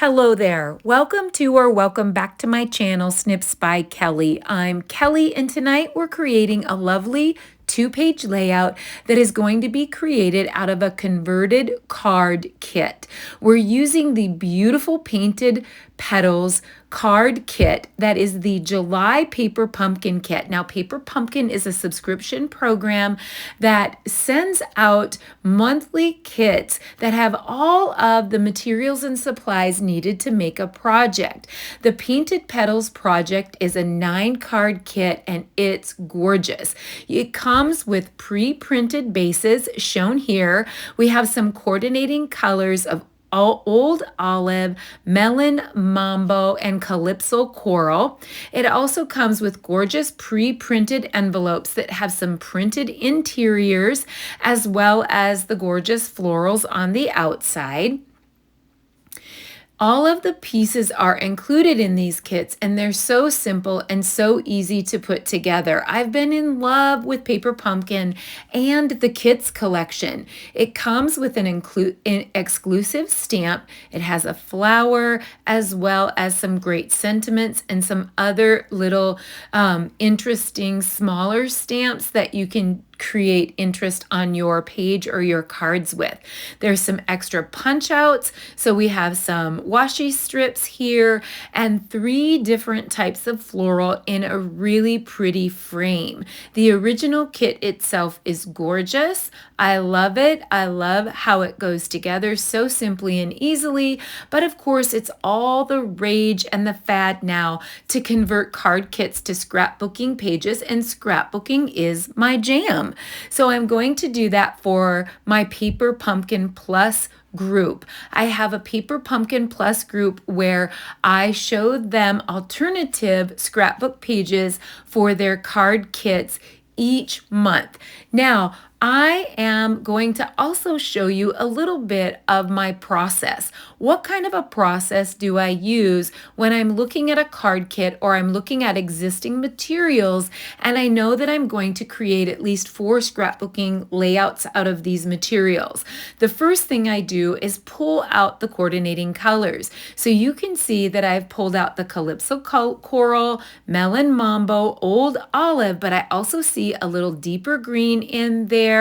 Hello there. Welcome to or welcome back to my channel, Snips by Kelly. I'm Kelly, and tonight we're creating a lovely two-page layout that is going to be created out of a converted card kit. We're using the beautiful painted Petals card kit that is the July Paper Pumpkin kit. Now, Paper Pumpkin is a subscription program that sends out monthly kits that have all of the materials and supplies needed to make a project. The Painted Petals project is a 9-card kit, and it's gorgeous. It comes with pre-printed bases shown here. We have some coordinating colors of Old Olive, Melon Mambo, and Calypso Coral. It also comes with gorgeous pre-printed envelopes that have some printed interiors as well as the gorgeous florals on the outside. All of the pieces are included in these kits, and they're so simple and so easy to put together. I've been in love with Paper Pumpkin and the kits collection. It comes with an exclusive stamp. It has a flower as well as some great sentiments and some other little interesting smaller stamps that you can create interest on your page or your cards with. There's some extra punch outs. So we have some washi strips here and 3 different types of floral in a really pretty frame. The original kit itself is gorgeous. I love it. I love how it goes together so simply and easily. But of course, it's all the rage and the fad now to convert card kits to scrapbooking pages, and scrapbooking is my jam. So I'm going to do that for my Paper Pumpkin Plus group. I have a Paper Pumpkin Plus group where I showed them alternative scrapbook pages for their card kits each month. Now, I am going to also show you a little bit of my process. What kind of a process do I use when I'm looking at a card kit or I'm looking at existing materials and I know that I'm going to create at least 4 scrapbooking layouts out of these materials? The first thing I do is pull out the coordinating colors. So you can see that I've pulled out the Calypso Coral, Melon Mambo, Old Olive, but I also see a little deeper green in there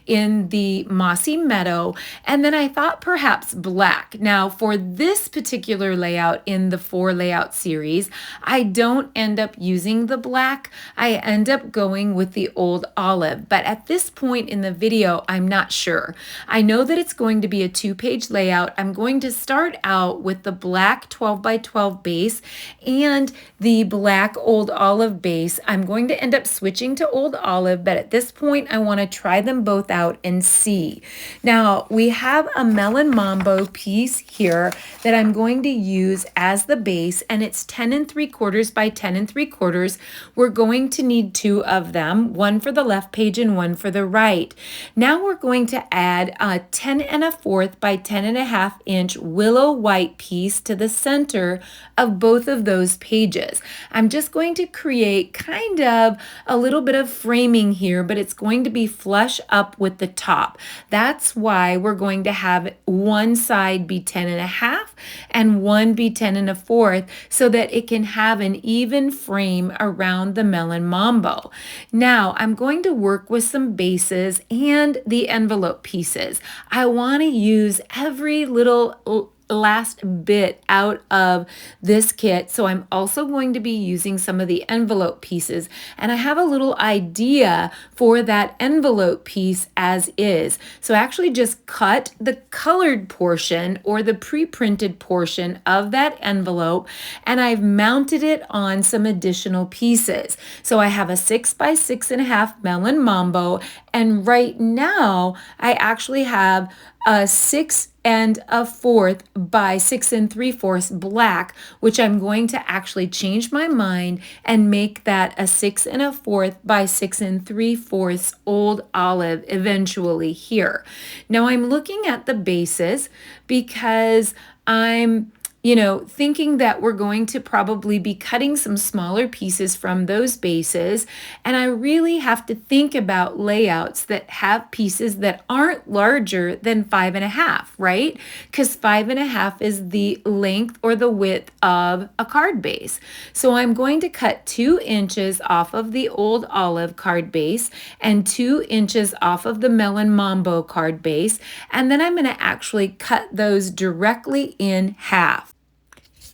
in the Mossy Meadow, and then I thought perhaps black. Now for this particular layout in the 4 layout series, I don't end up using the black. I end up going with the Old Olive, but at this point in the video, I'm not sure. I know that it's going to be a 2-page layout. I'm going to start out with the black 12 by 12 base and the black Old Olive base. I'm going to end up switching to Old Olive, but at this point I want to try them both out and see. Now we have a Melon Mambo piece here that I'm going to use as the base, and it's 10 3/4 by 10 3/4. We're going to need 2 of them, one for the left page and one for the right. Now we're going to add a 10 1/4 by 10 1/2 inch willow white piece to the center of both of those pages. I'm just going to create kind of a little bit of framing here, but it's going to be flush up with the top. That's why we're going to have one side be 10 1/2 and one be 10 1/4 so that it can have an even frame around the Melon Mambo. Now I'm going to work with some bases and the envelope pieces. I want to use every little last bit out of this kit, so I'm also going to be using some of the envelope pieces, and I have a little idea for that envelope piece as is. So I actually just cut the colored portion or the pre-printed portion of that envelope, and I've mounted it on some additional pieces. So I have a 6 by 6 1/2 Melon Mambo, and right now I actually have a 6 1/4 by 6 3/4 black, which I'm going to actually change my mind and make that a 6 1/4 by 6 3/4 Old Olive eventually here. Now I'm looking at the bases because I'm thinking that we're going to probably be cutting some smaller pieces from those bases. And I really have to think about layouts that have pieces that aren't larger than 5.5, right? Because 5.5 is the length or the width of a card base. So I'm going to cut 2 inches off of the Old Olive card base and 2 inches off of the Melon Mambo card base. And then I'm going to actually cut those directly in half,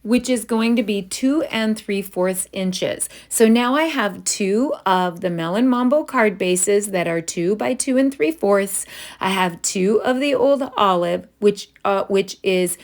which is going to be 2 3/4 inches. So now I have 2 of the Melon Mambo card bases that are 2 by 2 3/4. I have 2 of the Old Olive, which is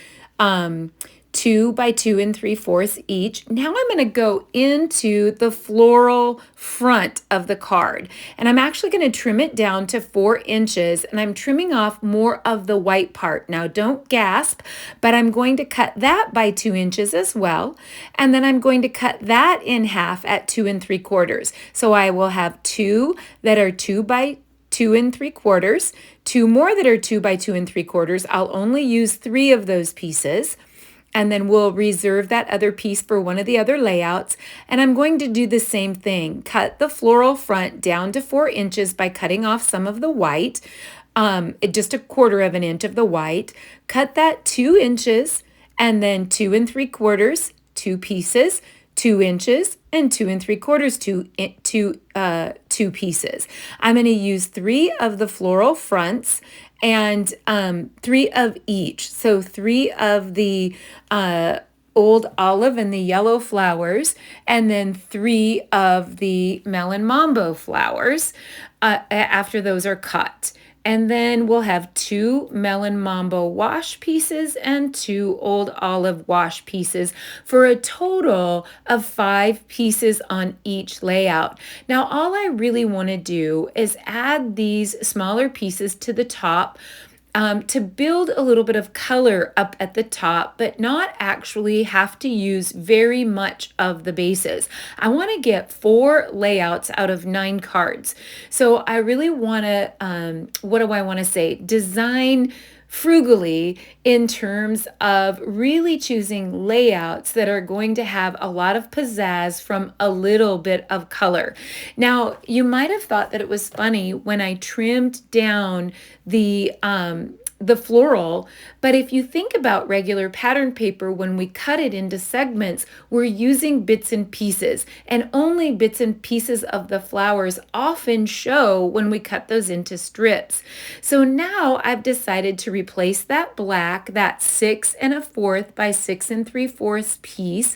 2 by 2 3/4 each. Now I'm going to go into the floral front of the card, and I'm actually going to trim it down to 4 inches, and I'm trimming off more of the white part. Now don't gasp, but I'm going to cut that by 2 inches as well, and then I'm going to cut that in half at 2 3/4. So I will have 2 that are 2 by 2 3/4, 2 more that are 2 by 2 3/4. I'll only use 3 of those pieces. And then we'll reserve that other piece for one of the other layouts. And I'm going to do the same thing. Cut the floral front down to 4 inches by cutting off some of the white, just 1/4 inch of the white. Cut that 2 inches, and then 2 3/4, 2 pieces, 2 inches, and 2 3/4, two pieces. I'm going to use 3 of the floral fronts and 3 of each. So 3 of the Old Olive and the yellow flowers, and then 3 of the Melon Mambo flowers after those are cut. And then we'll have 2 Melon Mambo wash pieces and 2 Old Olive wash pieces for a total of 5 pieces on each layout. Now, all I really want to do is add these smaller pieces to the top to build a little bit of color up at the top, but not actually have to use very much of the bases. I want to get 4 layouts out of 9 cards. So I really want to, what do I want to say? Design frugally in terms of really choosing layouts that are going to have a lot of pizzazz from a little bit of color. Now, you might have thought that it was funny when I trimmed down the floral, but if you think about regular pattern paper, when we cut it into segments, we're using bits and pieces, and only bits and pieces of the flowers often show when we cut those into strips. So now I've decided to replace that black, that 6 1/4 by 6 3/4 piece.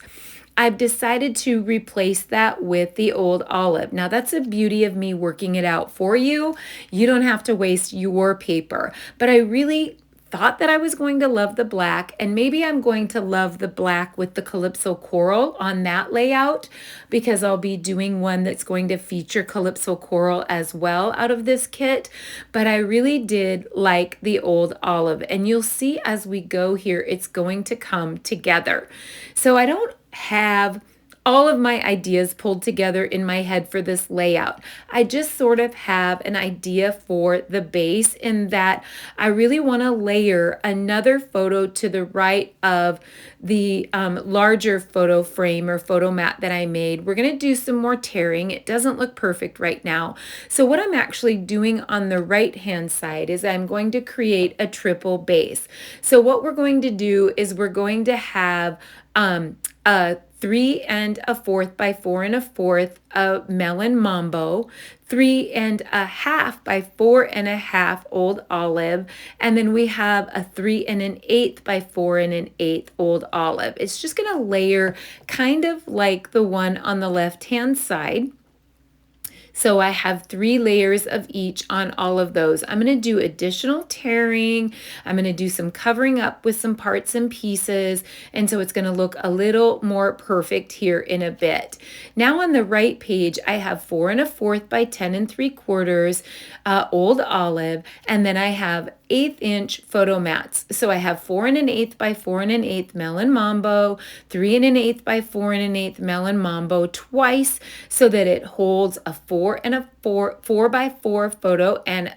I've decided to replace that with the Old Olive. Now, that's the beauty of me working it out for you. You don't have to waste your paper. But I really thought that I was going to love the black, and maybe I'm going to love the black with the Calypso Coral on that layout, because I'll be doing one that's going to feature Calypso Coral as well out of this kit. But I really did like the Old Olive, and you'll see as we go here, it's going to come together. So I don't have all of my ideas pulled together in my head for this layout. I just sort of have an idea for the base, in that I really want to layer another photo to the right of the larger photo frame or photo mat that I made. We're going to do some more tearing. It doesn't look perfect right now. So what I'm actually doing on the right hand side is I'm going to create a triple base. So what we're going to do is we're going to have a 3 1/4 by 4 1/4 of Melon Mambo, 3 1/2 by 4 1/2 Old Olive, and then we have a 3 1/8 by 4 1/8 Old Olive. It's just going to layer kind of like the one on the left hand side. So I have 3 layers of each on all of those. I'm going to do additional tearing. I'm going to do some covering up with some parts and pieces. And so it's going to look a little more perfect here in a bit. Now on the right page, I have 4 1/4 by 10 3/4 Old Olive. And then I have 1/8 inch photo mats. So I have 4 1/8 by 4 1/8 Melon Mambo, 3 1/8 by 4 1/8 Melon Mambo twice, so that it holds a 4 4x4 photo and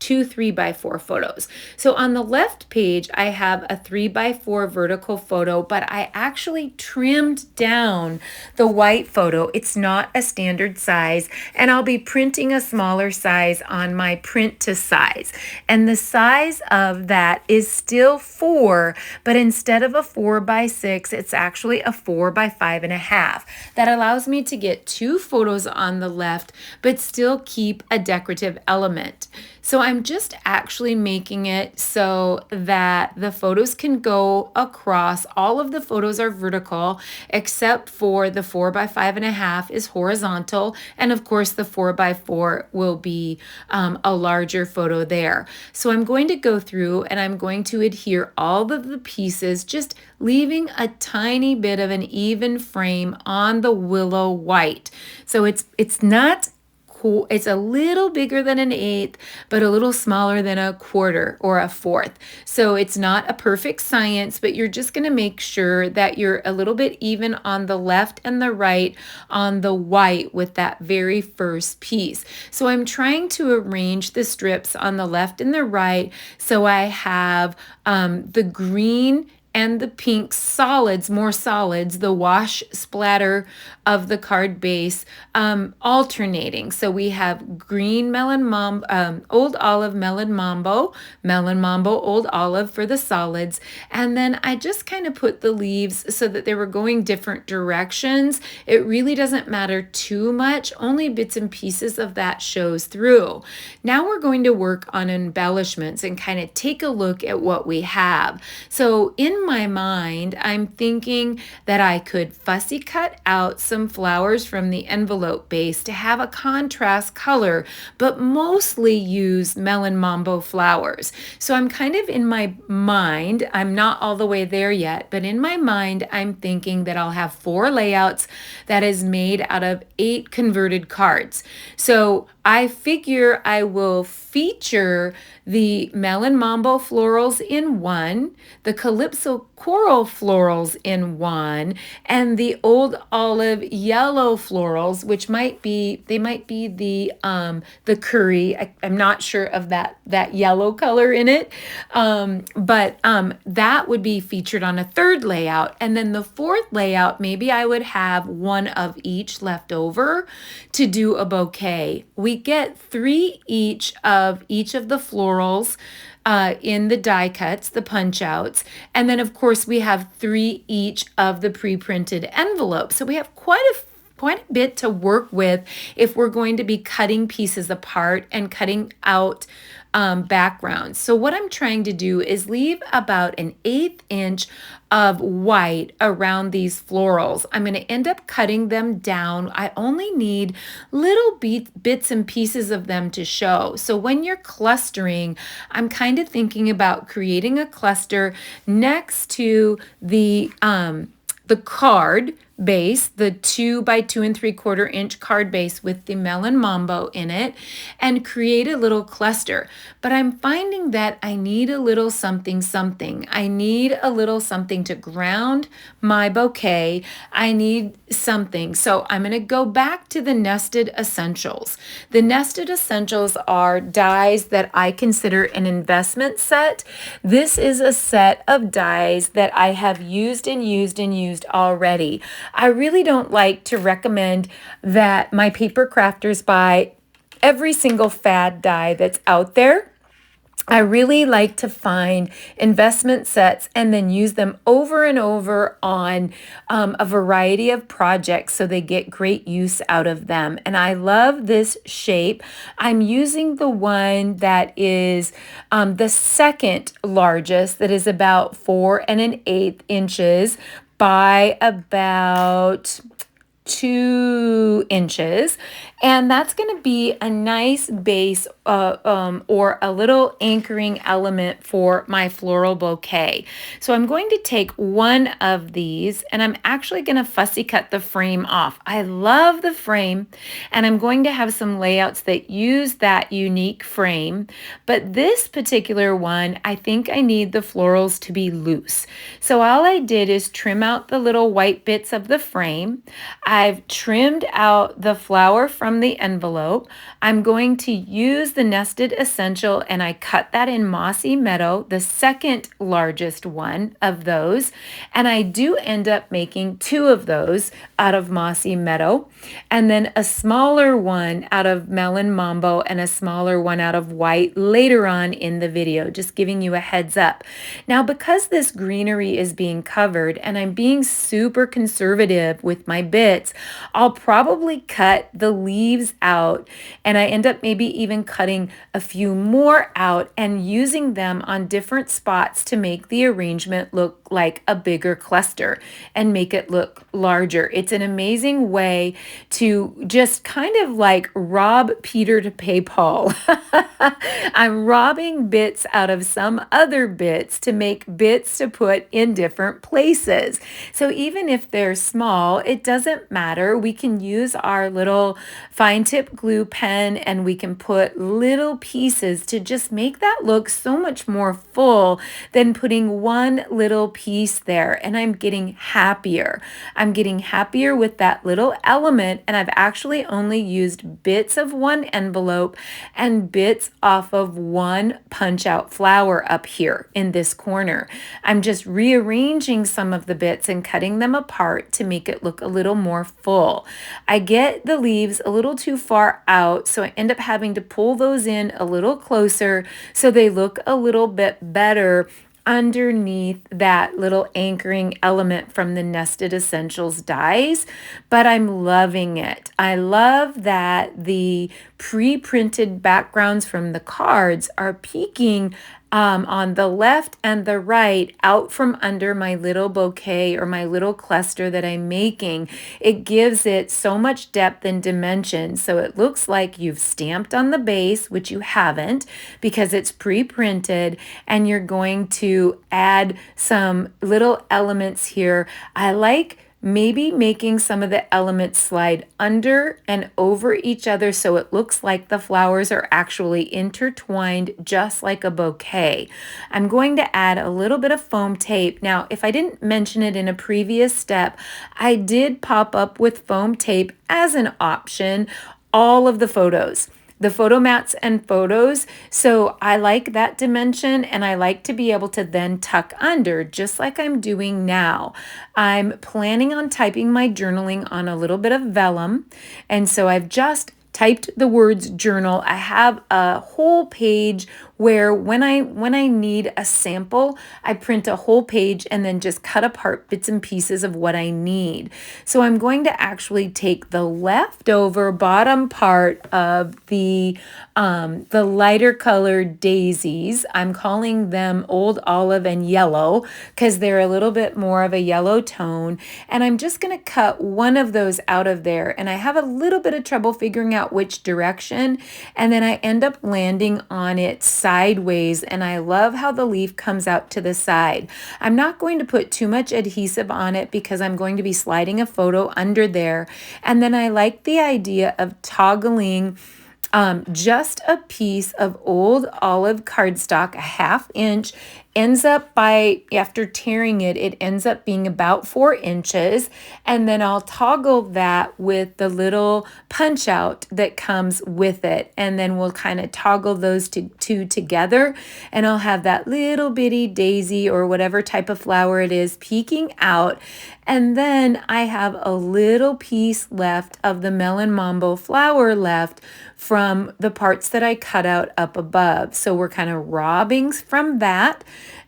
two 3x4 photos. So on the left page, I have a 3x4 vertical photo, but I actually trimmed down the white photo. It's not a standard size, and I'll be printing a smaller size on my print to size. And the size of that is still 4, but instead of a 4x6, it's actually a 4x5.5. That allows me to get 2 photos on the left, but still keep a decorative element. So I'm just actually making it so that the photos can go across. All of the photos are vertical, except for the 4x5.5 is horizontal. And of course, the 4x4 will be a larger photo there. So I'm going to go through and I'm going to adhere all of the pieces, just leaving a tiny bit of an even frame on the willow white. So it's not cool. It's a little bigger than an eighth, but a little smaller than a quarter or a fourth. So it's not a perfect science, but you're just going to make sure that you're a little bit even on the left and the right on the white with that very first piece. So I'm trying to arrange the strips on the left and the right. So I have the green and the pink solids, more solids, the wash splatter of the card base alternating. So we have green Melon Mambo, Old Olive Melon Mambo, Melon Mambo Old Olive for the solids. And then I just kind of put the leaves so that they were going different directions. It really doesn't matter too much, only bits and pieces of that shows through. Now we're going to work on embellishments and kind of take a look at what we have. So in my mind, I'm thinking that I could fussy cut out some flowers from the envelope base to have a contrast color, but mostly use Melon Mambo flowers. So I'm kind of in my mind, I'm not all the way there yet, but in my mind, I'm thinking that I'll have 4 layouts that is made out of 8 converted cards. So I figure I will feature the Melon Mambo florals in one, the Calypso Coral florals in one, and the Old Olive yellow florals, which might be the curry. I'm not sure of that yellow color in it, but that would be featured on a 3rd layout. And then the 4th layout, maybe I would have one of each left over to do a bouquet. We get 3 each of the florals in the die cuts, the punch outs. And then of course we have 3 each of the pre-printed envelopes. So we have quite a bit to work with if we're going to be cutting pieces apart and cutting out backgrounds. So what I'm trying to do is leave about an 1/8 inch of white around these florals. I'm going to end up cutting them down. I only need little bits and pieces of them to show. So when you're clustering, I'm kind of thinking about creating a cluster next to the card base, the 2 by 2 3/4 inch card base with the Melon Mambo in it, and create a little cluster. But I'm finding that I need a little something. I need a little something to ground my bouquet. I need something. So I'm going to go back to the nested essentials. The nested essentials are dies that I consider an investment set. This is a set of dies that I have used already. I really don't like to recommend that my paper crafters buy every single fad die that's out there. I really like to find investment sets and then use them over and over on a variety of projects so they get great use out of them. And I love this shape. I'm using the one that is the second largest, that is about 4 1/8 inches by about 2 inches, and that's going to be a nice base or a little anchoring element for my floral bouquet. So I'm going to take one of these and I'm actually going to fussy cut the frame off. I love the frame and I'm going to have some layouts that use that unique frame, but this particular one, I think I need the florals to be loose. So all I did is trim out the little white bits of the frame. I've trimmed out the flower from the envelope. I'm going to use the nested essential and I cut that in Mossy Meadow, the second largest one of those. And I do end up making two of those out of Mossy Meadow, and then a smaller one out of Melon Mambo and a smaller one out of white later on in the video, just giving you a heads up. Now, because this greenery is being covered and I'm being super conservative with my bits, I'll probably cut the leaves out, and I end up maybe even cutting a few more out and using them on different spots to make the arrangement look like a bigger cluster and make it look larger. It's an amazing way to just kind of like rob Peter to pay Paul. I'm robbing bits out of some other bits to make bits to put in different places. So even if they're small, it doesn't matter. We can use our little fine tip glue pen and we can put little pieces to just make that look so much more full than putting one little piece there. And I'm getting happier. I'm getting happier with that little element, and I've actually only used bits of one envelope and bits off of one punch out flower up here in this corner. I'm just rearranging some of the bits and cutting them apart to make it look a little more full. I get the leaves a little too far out, so I end up having to pull those in a little closer so they look a little bit better underneath that little anchoring element from the Nested Essentials dies, but I'm loving it. I love that the pre-printed backgrounds from the cards are peeking on the left and the right out from under my little bouquet or my little cluster that I'm making. It gives it so much depth and dimension. So it looks like you've stamped on the base, which you haven't because it's pre-printed, and you're going to add some little elements here. I like maybe making some of the elements slide under and over each other so it looks like the flowers are actually intertwined just like a bouquet. I'm going to add a little bit of foam tape. Now, if I didn't mention it in a previous step, I did pop up with foam tape as an option all of the photos, the photo mats and photos. So I like that dimension, and I like to be able to then tuck under just like I'm doing now. I'm planning on typing my journaling on a little bit of vellum, and so I've just typed the words journal. I have a whole page where when I need a sample, I print a whole page and then just cut apart bits and pieces of what I need. So I'm going to actually take the leftover bottom part of the lighter colored daisies. I'm calling them old olive and yellow because they're a little bit more of a yellow tone. And I'm just going to cut one of those out of there. And I have a little bit of trouble figuring out which direction. And then I end up landing on it sideways, and I love how the leaf comes out to the side. I'm not going to put too much adhesive on it because I'm going to be sliding a photo under there. And then I like the idea of toggling just a piece of old olive cardstock, a 1/2 inch, ends up after tearing it, it ends up being about 4 inches. And then I'll toggle that with the little punch out that comes with it. And then we'll kind of toggle those two together. And I'll have that little bitty daisy or whatever type of flower it is peeking out. And then I have a little piece left of the Melon Mambo flower left from the parts that I cut out up above. So we're kind of robbing from that,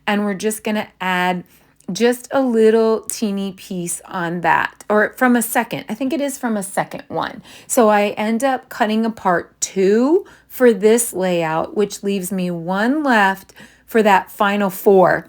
and we're just going to add just a little teeny piece on that, or from a second. I think it is from a second one. So I end up cutting apart 2 for this layout, which leaves me 1 left for that final 4.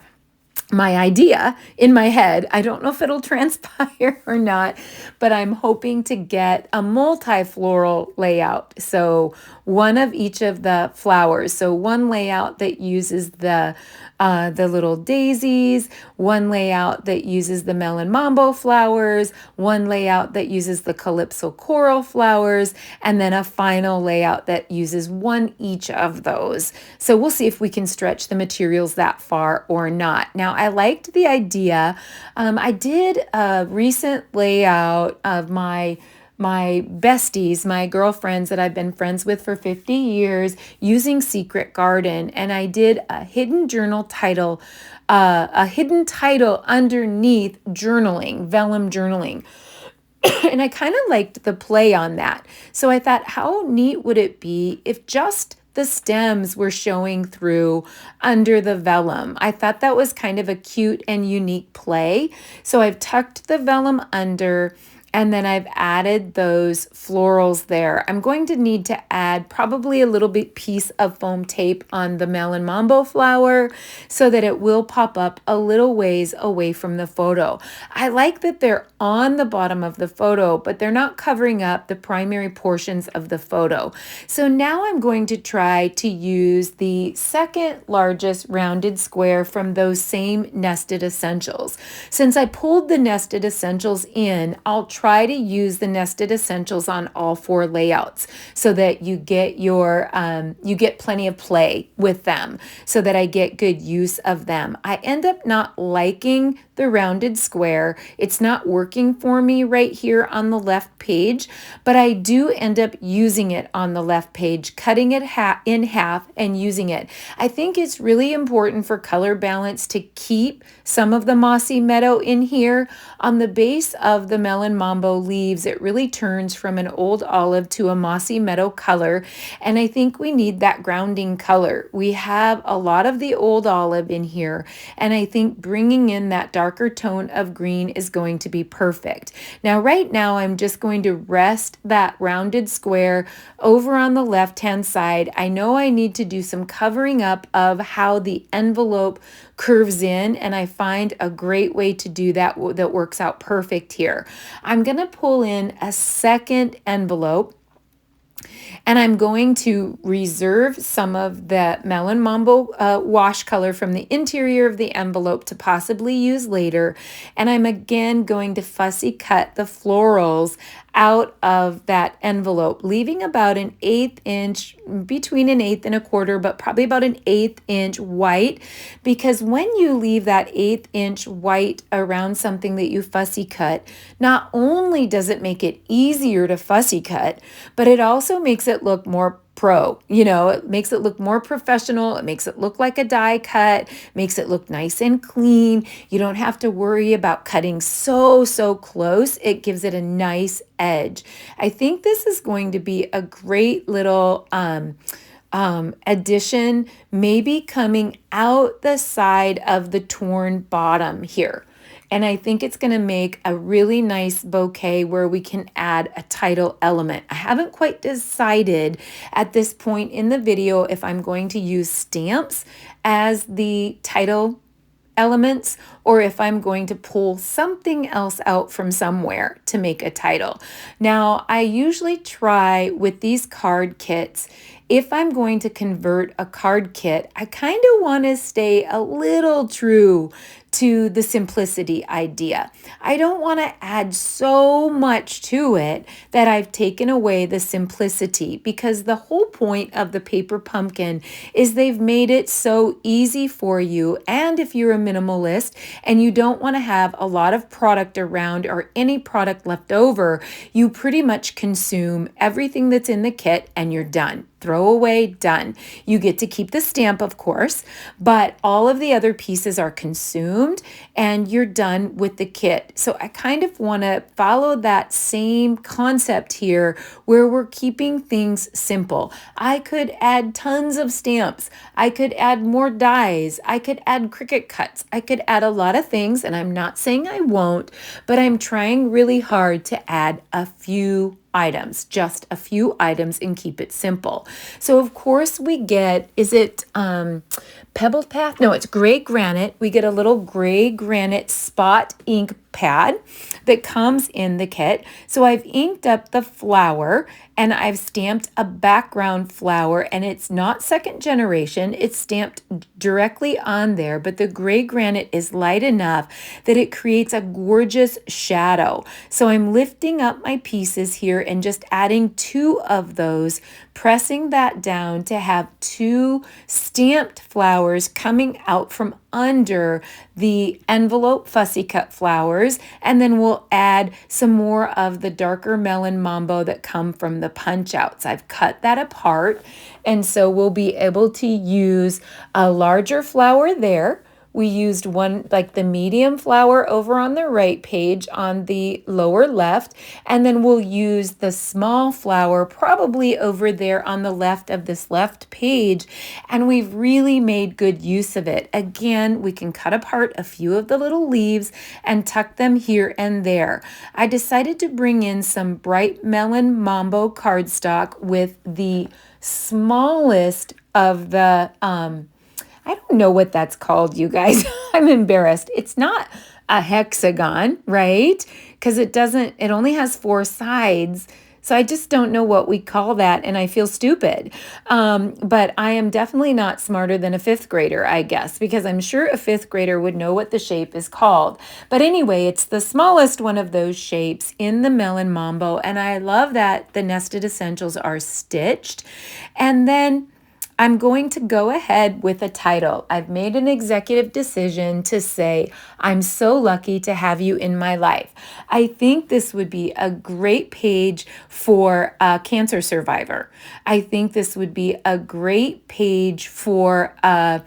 My idea in my head, I don't know if it'll transpire or not, but I'm hoping to get a multi-floral layout. So one of each of the flowers. So one layout that uses the the little daisies, one layout that uses the Melon Mambo flowers, one layout that uses the Calypso coral flowers, and then a final layout that uses one each of those. So we'll see if we can stretch the materials that far or not. Now, I liked the idea. I did a recent layout of my besties, my girlfriends that I've been friends with for 50 years using Secret Garden. And I did a hidden journal title, a hidden title underneath journaling, vellum journaling. And I kind of liked the play on that. So I thought, how neat would it be if just the stems were showing through under the vellum? I thought that was kind of a cute and unique play. So I've tucked the vellum under, and then I've added those florals there. I'm going to need to add probably a little bit piece of foam tape on the Melon Mambo flower so that it will pop up a little ways away from the photo. I like that they're on the bottom of the photo, but they're not covering up the primary portions of the photo. So now I'm going to try to use the second largest rounded square from those same nested essentials. Since I pulled the nested essentials in, I'll try to use the nested essentials on all 4 layouts so that you get your you get plenty of play with them, so that I get good use of them. I end up not liking the rounded square. It's not working for me right here on the left page, but I do end up using it on the left page, cutting it in half and using it. I think it's really important for color balance to keep some of the Mossy Meadow in here. On the base of the Melon Mambo leaves, it really turns from an old olive to a Mossy Meadow color, and I think we need that grounding color. We have a lot of the old olive in here, and I think bringing in that darker tone of green is going to be perfect. Now, right now, I'm just going to rest that rounded square over on the left-hand side. I know I need to do some covering up of how the envelope curves in, and I find a great way to do that that works out perfect here. I'm going to pull in a second envelope, and I'm going to reserve some of the Melon Mambo wash color from the interior of the envelope to possibly use later. And I'm again going to fussy cut the florals out of that envelope, leaving about an 1/8 inch, between an 1/8 and a quarter, but probably about an 1/8 inch white, because when you leave that 1/8 inch white around something that you fussy cut, not only does it make it easier to fussy cut, but it also makes it look more pro. It makes it look more professional. It makes it look like a die cut, makes it look nice and clean. You don't have to worry about cutting so close. It gives it a nice edge. I think this is going to be a great little addition, maybe coming out the side of the torn bottom here. And I think it's going to make a really nice bouquet where we can add a title element. I haven't quite decided at this point in the video if I'm going to use stamps as the title elements or if I'm going to pull something else out from somewhere to make a title. Now, I usually try with these card kits, if I'm going to convert a card kit, I kind of want to stay a little true to the simplicity idea. I don't want to add so much to it that I've taken away the simplicity, because the whole point of the paper pumpkin is they've made it so easy for you. And if you're a minimalist and you don't want to have a lot of product around or any product left over, you pretty much consume everything that's in the kit and you're done. Throw away, done. You get to keep the stamp, of course, but all of the other pieces are consumed and you're done with the kit. So I kind of want to follow that same concept here where we're keeping things simple. I could add tons of stamps. I could add more dies. I could add Cricut cuts. I could add a lot of things, and I'm not saying I won't, but I'm trying really hard to add a few items, just a few items, and keep it simple. So of course we get, is it Pebble Path? No, it's gray granite. We get a little gray granite spot ink pad that comes in the kit. So I've inked up the flower and I've stamped a background flower, and it's not second generation. It's stamped directly on there, but the gray granite is light enough that it creates a gorgeous shadow. So I'm lifting up my pieces here and just adding 2 of those, pressing that down to have 2 stamped flowers coming out from under the envelope fussy cut flowers, and then we'll add some more of the darker Melon Mambo that come from the punch outs. I've cut that apart, and so we'll be able to use a larger flower there. We used one, like the medium flower over on the right page on the lower left, and then we'll use the small flower probably over there on the left of this left page, and we've really made good use of it. Again, we can cut apart a few of the little leaves and tuck them here and there. I decided to bring in some bright Melon Mambo cardstock with the smallest of the I don't know what that's called, you guys. I'm embarrassed. It's not a hexagon, right? Because it only has 4 sides. So I just don't know what we call that, and I feel stupid. But I am definitely not smarter than a 5th grader, I guess, because I'm sure a 5th grader would know what the shape is called. But anyway, it's the smallest one of those shapes in the Melon Mambo, and I love that the nested essentials are stitched. And then I'm going to go ahead with a title. I've made an executive decision to say, I'm so lucky to have you in my life. I think this would be a great page for a cancer survivor. I think this would be a great page for a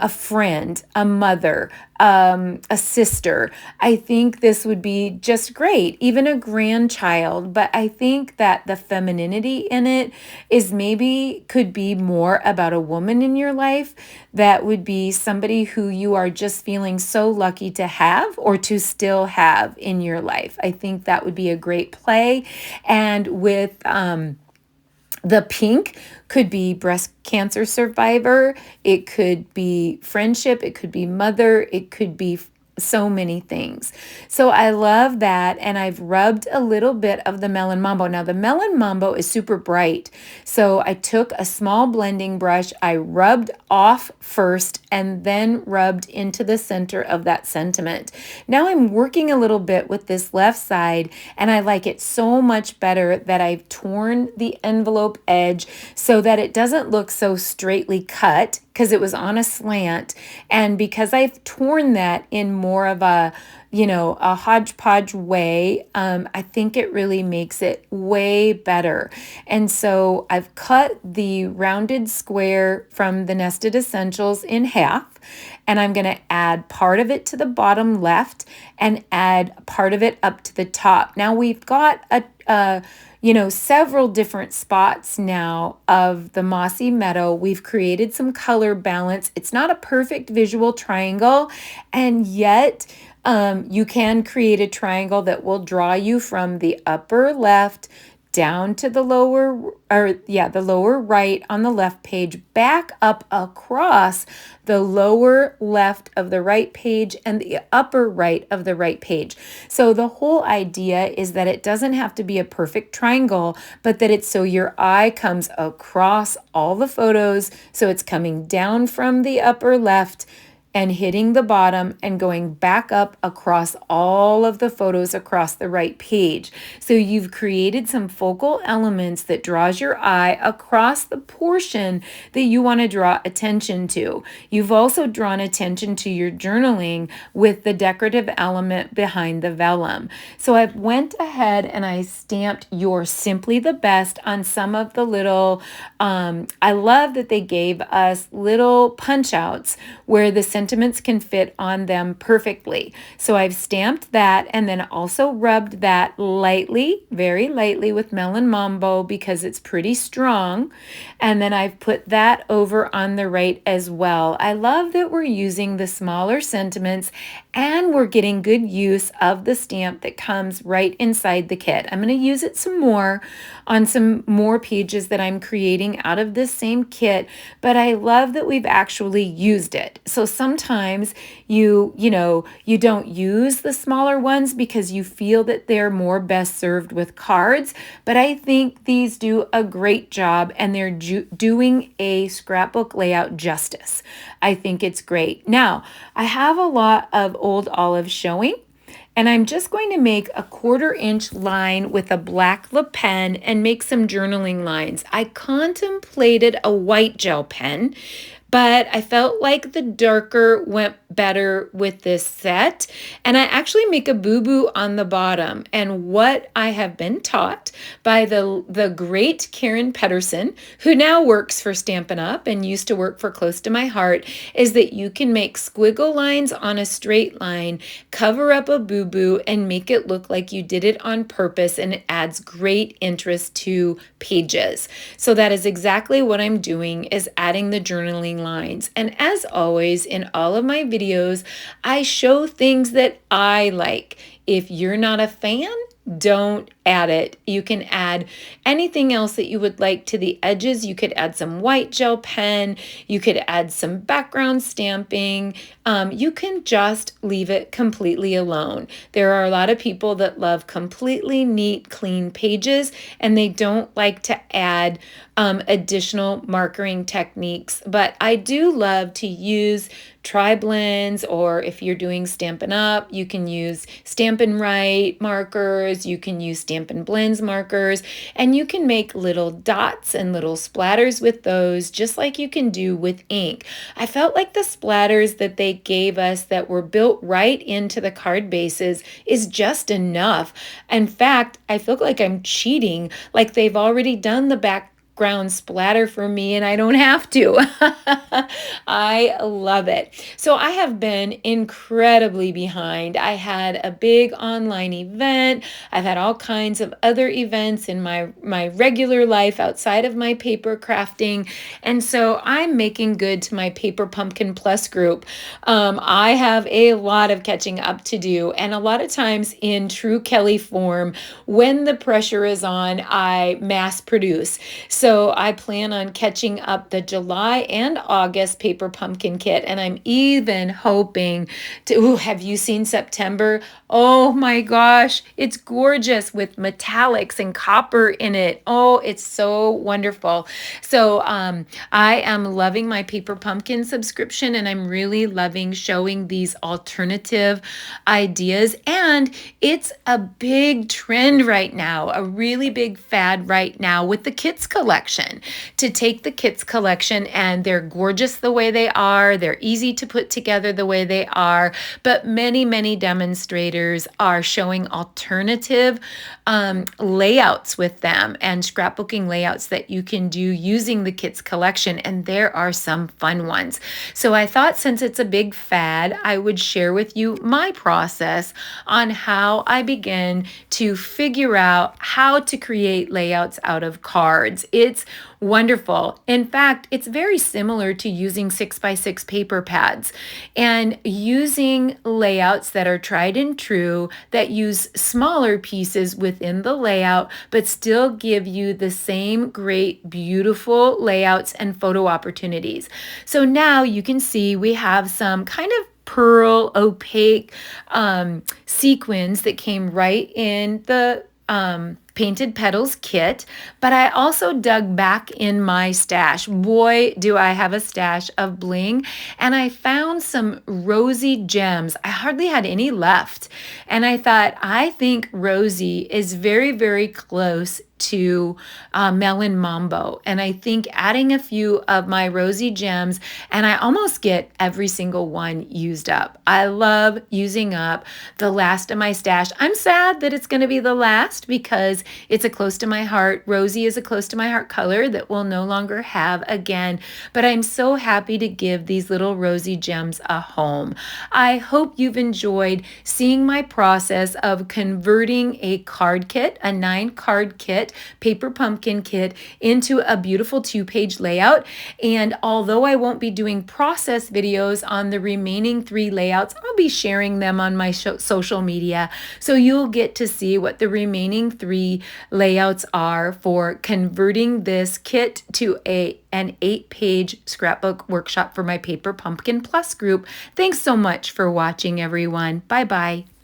friend, a mother, a sister. I think this would be just great, even a grandchild. But I think that the femininity in it is maybe could be more about a woman in your life. That would be somebody who you are just feeling so lucky to have or to still have in your life. I think that would be a great play. And with the pink could be breast cancer survivor, it could be friendship, it could be mother, it could be so many things. So I love that, and I've rubbed a little bit of the Melon Mambo. Now the Melon Mambo is super bright, so I took a small blending brush, I rubbed off first and then rubbed into the center of that sentiment. Now I'm working a little bit with this left side, and I like it so much better that I've torn the envelope edge so that it doesn't look so straightly cut, because it was on a slant, and because I've torn that in more of a hodgepodge way, I think it really makes it way better. And so I've cut the rounded square from the Nested Essentials in half, and I'm going to add part of it to the bottom left and add part of it up to the top. Now we've got several different spots now of the Mossy Meadow. We've created some color balance. It's not a perfect visual triangle, and yet you can create a triangle that will draw you from the upper left down to the lower right on the left page, back up across the lower left of the right page and the upper right of the right page. So the whole idea is that it doesn't have to be a perfect triangle, but that it's so your eye comes across all the photos. So it's coming down from the upper left and hitting the bottom and going back up across all of the photos across the right page. So you've created some focal elements that draws your eye across the portion that you want to draw attention to. You've also drawn attention to your journaling with the decorative element behind the vellum. So I went ahead and I stamped You're Simply the Best on some of the little, I love that they gave us little punch outs where the sentiments can fit on them perfectly. So I've stamped that and then also rubbed that lightly, very lightly with Melon Mambo because it's pretty strong. And then I've put that over on the right as well. I love that we're using the smaller sentiments and we're getting good use of the stamp that comes right inside the kit. I'm going to use it some more on some more pages that I'm creating out of this same kit, but I love that we've actually used it. So some sometimes you don't use the smaller ones because you feel that they're more best served with cards, but I think these do a great job and they're doing a scrapbook layout justice. I think it's great. Now, I have a lot of old olive showing, and I'm just going to make a 1/4 inch line with a black lip pen and make some journaling lines. I contemplated a white gel pen, but I felt like the darker went better with this set. And I actually make a boo-boo on the bottom. And what I have been taught by the great Karen Pedersen, who now works for Stampin' Up! And used to work for Close to My Heart, is that you can make squiggle lines on a straight line, cover up a boo-boo, and make it look like you did it on purpose, and it adds great interest to pages. So that is exactly what I'm doing, is adding the journaling lines. And as always, in all of my videos, I show things that I like. If you're not a fan, don't add it. You can add anything else that you would like to the edges. You could add some white gel pen. You could add some background stamping. You can just leave it completely alone. There are a lot of people that love completely neat, clean pages, and they don't like to add additional markering techniques. But I do love to use tri-blends, or if you're doing Stampin' Up, you can use Stampin' Write markers, you can use Stampin' Blends markers, and you can make little dots and little splatters with those, just like you can do with ink. I felt like the splatters that they gave us that were built right into the card bases is just enough. In fact, I feel like I'm cheating, like they've already done the background splatter for me and I don't have to. I love it. So I have been incredibly behind. I had a big online event. I've had all kinds of other events in my regular life outside of my paper crafting. And so I'm making good to my Paper Pumpkin Plus group. I have a lot of catching up to do, and a lot of times in true Kelly form, when the pressure is on, I mass produce. So I plan on catching up the July and August Paper Pumpkin kit, and I'm even hoping to, have you seen September? Oh my gosh, it's gorgeous with metallics and copper in it. Oh, it's so wonderful. So I am loving my Paper Pumpkin subscription, and I'm really loving showing these alternative ideas. And it's a big trend right now, a really big fad right now with the Kits collection, to take the Kits collection, and they're gorgeous the way they are. They're easy to put together the way they are, but many, many demonstrators are showing alternative layouts with them, and scrapbooking layouts that you can do using the Kits collection, and there are some fun ones. So I thought, since it's a big fad, I would share with you my process on how I begin to figure out how to create layouts out of cards. It's wonderful. In fact, it's very similar to using 6x6 paper pads and using layouts that are tried and true, that use smaller pieces within the layout, but still give you the same great, beautiful layouts and photo opportunities. So now you can see we have some kind of pearl opaque sequins that came right in the Painted Petals kit, but I also dug back in my stash. Boy, do I have a stash of bling, and I found some rosy gems. I hardly had any left, and I thought, I think Rosie is very, very close to Melon Mambo, and I think adding a few of my rosy gems, and I almost get every single one used up. I love using up the last of my stash. I'm sad that it's going to be the last, because it's a close to my heart. Rosie is a close to my heart color that we'll no longer have again, but I'm so happy to give these little rosy gems a home. I hope you've enjoyed seeing my process of converting a card kit, a 9-card kit, paper pumpkin kit into a beautiful 2-page layout. And although I won't be doing process videos on the remaining 3 layouts, I'll be sharing them on my social media. So you'll get to see what the remaining 3 layouts are for converting this kit to an 8-page scrapbook workshop for my Paper Pumpkin Plus group. Thanks so much for watching, everyone. Bye-bye.